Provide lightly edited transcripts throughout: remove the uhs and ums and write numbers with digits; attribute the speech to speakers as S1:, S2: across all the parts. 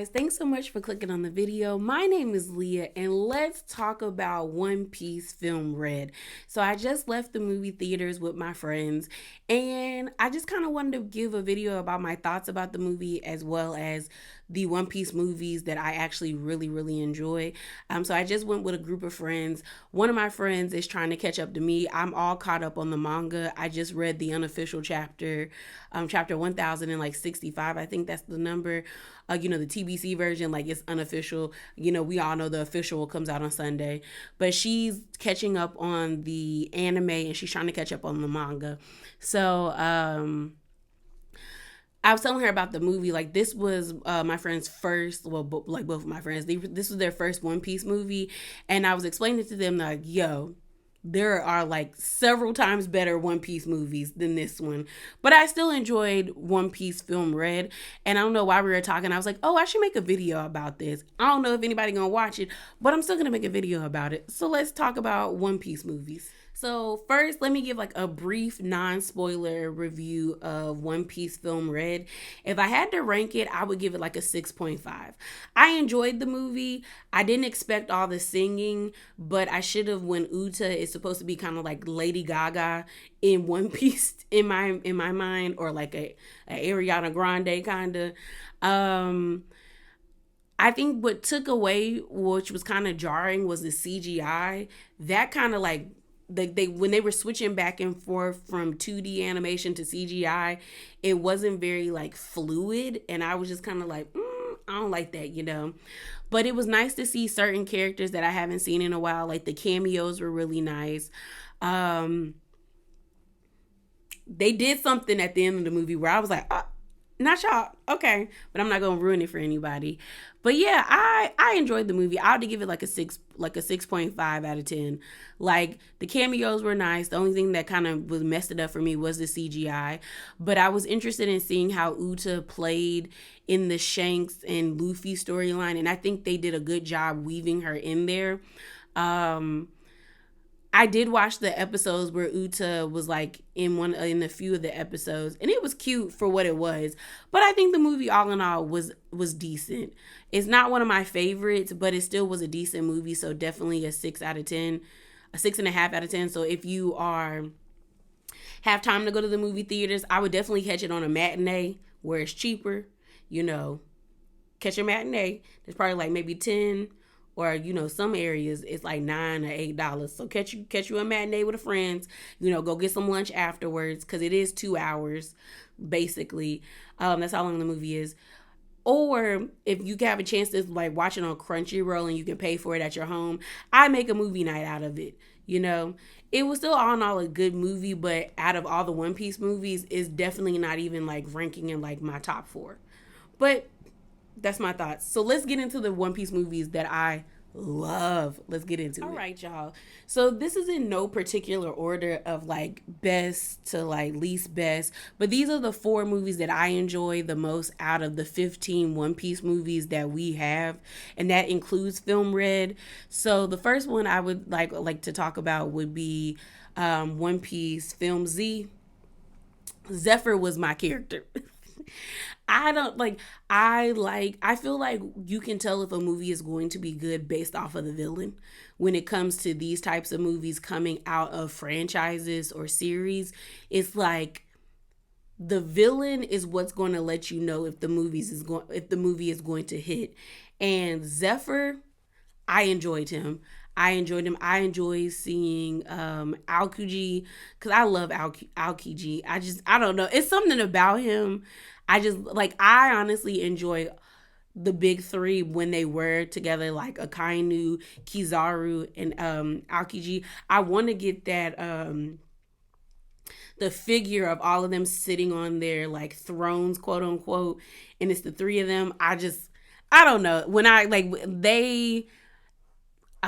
S1: guys, thanks so much for clicking on the video. My name is Leah and let's talk about One Piece Film Red. So I just left the movie theaters with my friends and I just kind of wanted to give a video about my thoughts about the movie as well as the One Piece movies that I actually really enjoy. So I just went with a group of friends. One of my friends is trying to catch up to me. I'm all caught up on the manga. I just read the unofficial chapter, chapter 1065. I think that's the number. The TBC version, like it's unofficial. We all know the official comes out on Sunday, but she's catching up on the anime and she's trying to catch up on the manga. So, I was telling her about the movie. Like this was my friend's first, like both of my friends, this was their first One Piece movie, and I was explaining to them like, yo, there are like several times better One Piece movies than this one. But I still enjoyed One Piece Film Red. And I don't know why we were talking. I was like, oh, I should make a video about this. I don't know if anybody gonna watch it, but I'm still gonna make a video about it. So let's talk about One Piece movies. So first, let me give like a brief non-spoiler review of One Piece Film Red. If I had to rank it, I would give it like a 6.5. I enjoyed the movie. I didn't expect all the singing, but I should have when Uta is supposed to be kind of like Lady Gaga in One Piece in my mind, or like a Ariana Grande kind of. I think what took away, which was kind of jarring, was the CGI. That kind of like they when they were switching back and forth from 2D animation to CGI, it wasn't very like fluid, and I was just kind of like, I don't like that. But it was nice to see certain characters that I haven't seen in a while. Like the cameos were really nice. They did something at the end of the movie where I was like, not y'all, okay, but I'm not gonna ruin it for anybody. But yeah, I enjoyed the movie. I would give it like a 6.5 out of 10. Like the cameos were nice. The only thing that kind of was messed it up for me was the CGI. But I was interested in seeing how Uta played in the Shanks and Luffy storyline, and I think they did a good job weaving her in there. I did watch the episodes where Uta was like in a few of the episodes, and it was cute for what it was. But I think the movie all in all was decent. It's not one of my favorites, but it still was a decent movie. So definitely a 6 out of 10, a 6.5 out of 10. So if you have time to go to the movie theaters, I would definitely catch it on a matinee where it's cheaper. Catch a matinee. There's probably like maybe 10. Or some areas it's like $9 or $8. So catch you a matinee with a friends. Go get some lunch afterwards because it is 2 hours basically. That's how long the movie is. Or if you can have a chance to like watch it on Crunchyroll and you can pay for it at your home, I make a movie night out of it. It was still all in all a good movie, but out of all the One Piece movies, it's definitely not even like ranking in like my top 4. But that's my thoughts. So let's get into the One Piece movies that I love. Let's get into it. All right, y'all. So this is in no particular order of like best to like least best, but these are the 4 movies that I enjoy the most out of the 15 One Piece movies that we have, and that includes Film Red. So the first one I would like to talk about would be One Piece Film Z. Zephyr was my character. I feel like you can tell if a movie is going to be good based off of the villain. When it comes to these types of movies coming out of franchises or series, it's like the villain is what's going to let you know if the movie is going to hit. And Zephyr, I enjoyed him. I enjoy seeing Aokiji, because I love Aokiji. I don't know. It's something about him. I honestly enjoy the big 3 when they were together, like Akainu, Kizaru, and Aokiji. I want to get that the figure of all of them sitting on their like thrones, quote unquote, and it's the 3 of them. I don't know. When I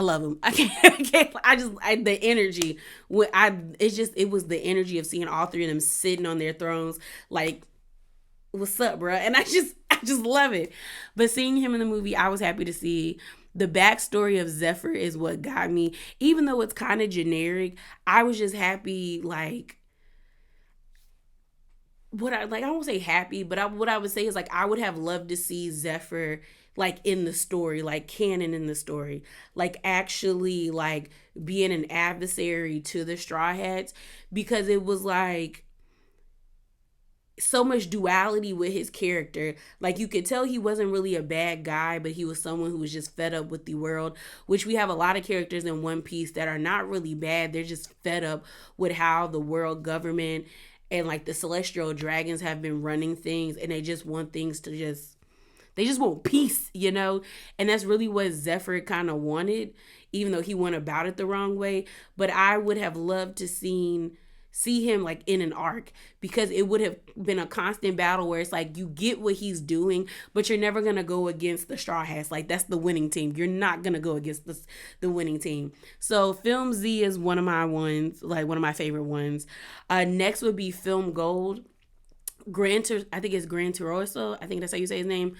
S1: love him. The energy. It was the energy of seeing all 3 of them sitting on their thrones. Like, what's up, bro? And I just love it. But seeing him in the movie, I was happy to see. The backstory of Zephyr is what got me. Even though it's kind of generic, I was just happy. Like, I won't say happy, but what I would say is like I would have loved to see Zephyr like in the story, like canon in the story, like actually like being an adversary to the Straw Hats, because it was like so much duality with his character. Like you could tell he wasn't really a bad guy, but he was someone who was just fed up with the world, which we have a lot of characters in One Piece that are not really bad. They're just fed up with how the world government and like the celestial dragons have been running things, and they just want things to just they just want peace, you know? And that's really what Zephyr kind of wanted, even though he went about it the wrong way. But I would have loved to see him like in an arc, because it would have been a constant battle where it's like you get what he's doing, but you're never gonna go against the Straw Hats. Like that's the winning team. You're not gonna go against the winning team. So Film Z is one of my ones, like one of my favorite ones. Next would be Film Gold. I think it's Gran Turoso. I think that's how you say his name.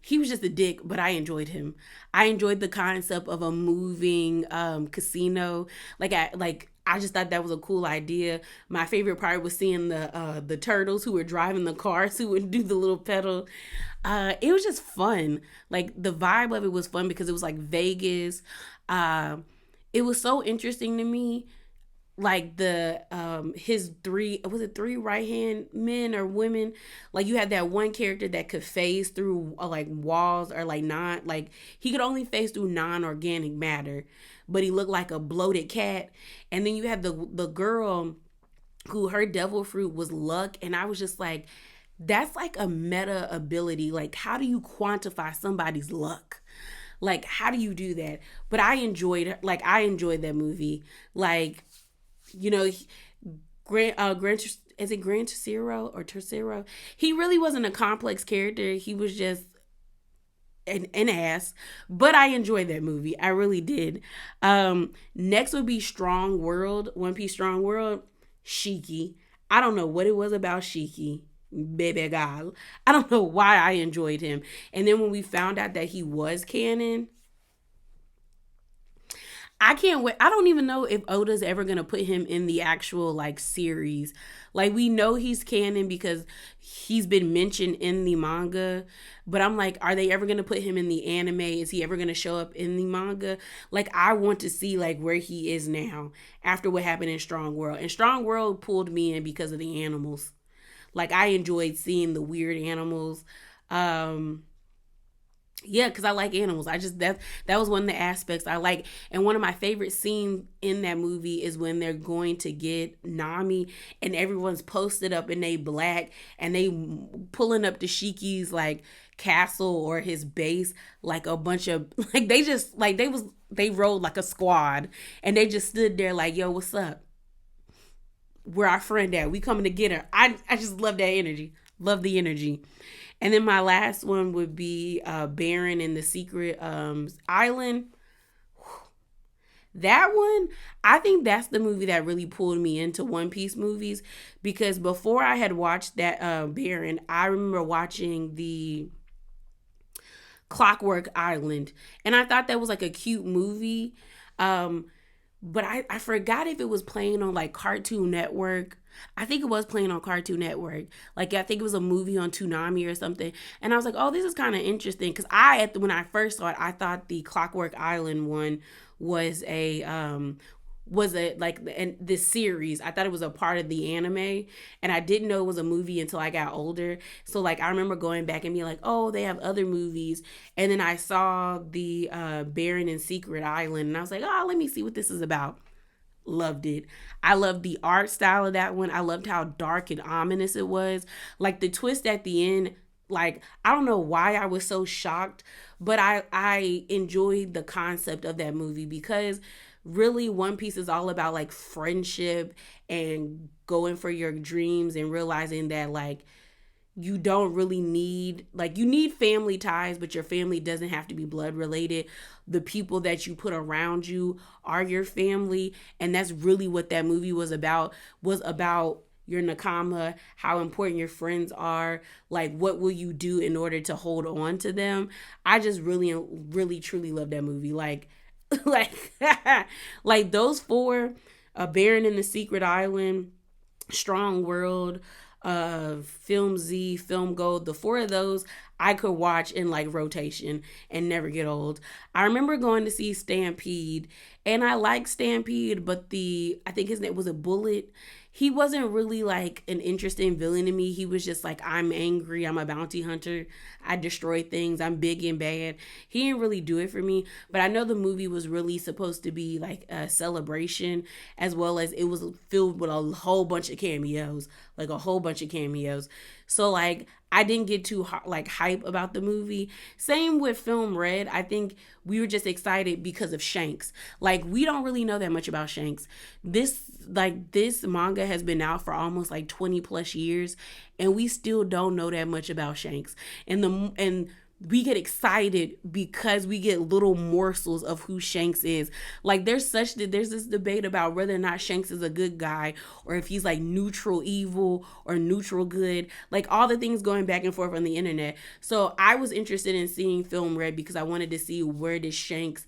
S1: He was just a dick, but I enjoyed him. I enjoyed the concept of a moving casino. I just thought that was a cool idea. My favorite part was seeing the turtles who were driving the cars who would do the little pedal. It was just fun. Like the vibe of it was fun because it was like Vegas. It was so interesting to me, like the his three right hand men or women. Like you had that one character that could phase through like walls, or like not like he could only phase through non-organic matter, but he looked like a bloated cat. And then you had the girl who her devil fruit was luck, and I was just like, that's like a meta ability. Like how do you quantify somebody's luck? Like how do you do that? But I enjoyed that movie. Like, you know, Grant is it Gran Tercero or Tercero? He really wasn't a complex character. He was just an ass. But I enjoyed that movie. I really did. Next would be Strong World, One Piece Strong World. Shiki. I don't know what it was about Shiki. Baby gal. I don't know why I enjoyed him. And then when we found out that he was canon, I can't wait. I don't even know if Oda's ever going to put him in the actual like series. Like we know he's canon because he's been mentioned in the manga, but I'm like, are they ever going to put him in the anime? Is he ever going to show up in the manga? Like I want to see like where he is now after what happened in Strong World. And Strong World pulled me in because of the animals. Like I enjoyed seeing the weird animals. Yeah, because I like animals. That was one of the aspects I like. And one of my favorite scenes in that movie is when they're going to get Nami, and everyone's posted up and they black, and they pulling up to Shiki's like castle or his base, like a bunch of like they rode like a squad, and they just stood there like, yo, what's up? Where our friend at? We coming to get her. I just love that energy. Love the energy. And then my last one would be Baron in the Secret Island. That one, I think that's the movie that really pulled me into One Piece movies, because before I had watched that Baron, I remember watching the Clockwork Island, and I thought that was like a cute movie. But I forgot if it was playing on like Cartoon Network. I think it was playing on Cartoon Network. Like I think it was a movie on Toonami or something. And I was like, oh, this is kind of interesting. Because when I first saw it, I thought the Clockwork Island one was this series. I thought it was a part of the anime, and I didn't know it was a movie until I got older. So like I remember going back and being like, oh, they have other movies. And then I saw the Baron and Secret Island, and I was like, oh, let me see what this is about. Loved it. I loved the art style of that one. I loved how dark and ominous it was. Like the twist at the end, like I don't know why I was so shocked, but I enjoyed the concept of that movie, because really One Piece is all about like friendship and going for your dreams, and realizing that like you don't really need, like you need family ties, but your family doesn't have to be blood related. The people that you put around you are your family. And that's really what that movie was about your nakama, how important your friends are, like what will you do in order to hold on to them. I just really, really, truly love that movie. Like like those four, Baron in the Secret Island, Strong World, Film Z, Film Gold, the four of those, I could watch in like rotation and never get old. I remember going to see Stampede, and I like Stampede, but I think his name was a Bullet. He wasn't really like an interesting villain to me. He was just like, I'm angry, I'm a bounty hunter, I destroy things, I'm big and bad. He didn't really do it for me, but I know the movie was really supposed to be like a celebration, as well as it was filled with a whole bunch of cameos, like a whole bunch of cameos. So like I didn't get too like hype about the movie. Same with Film Red. I think we were just excited because of Shanks. Like we don't really know that much about Shanks. This manga has been out for almost like 20 plus years, and we still don't know that much about Shanks. And we get excited because we get little morsels of who Shanks is. Like there's this debate about whether or not Shanks is a good guy, or if he's like neutral evil or neutral good, like all the things going back and forth on the internet. So I was interested in seeing Film Red because I wanted to see where did Shanks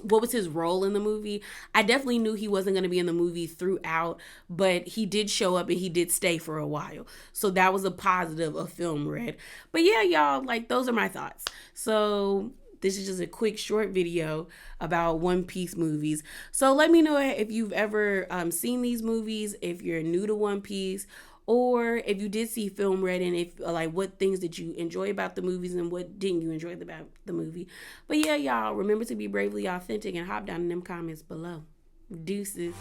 S1: what was his role in the movie. I definitely knew he wasn't going to be in the movie throughout, but he did show up and he did stay for a while. So that was a positive of Film Red. But yeah, y'all, like those are my thoughts. So this is just a quick short video about One Piece movies. So let me know if you've ever seen these movies, if you're new to One Piece, or if you did see Film Red, and if like what things did you enjoy about the movies and what didn't you enjoy about the movie. But yeah, y'all, remember to be bravely authentic and hop down in them comments below. Deuces.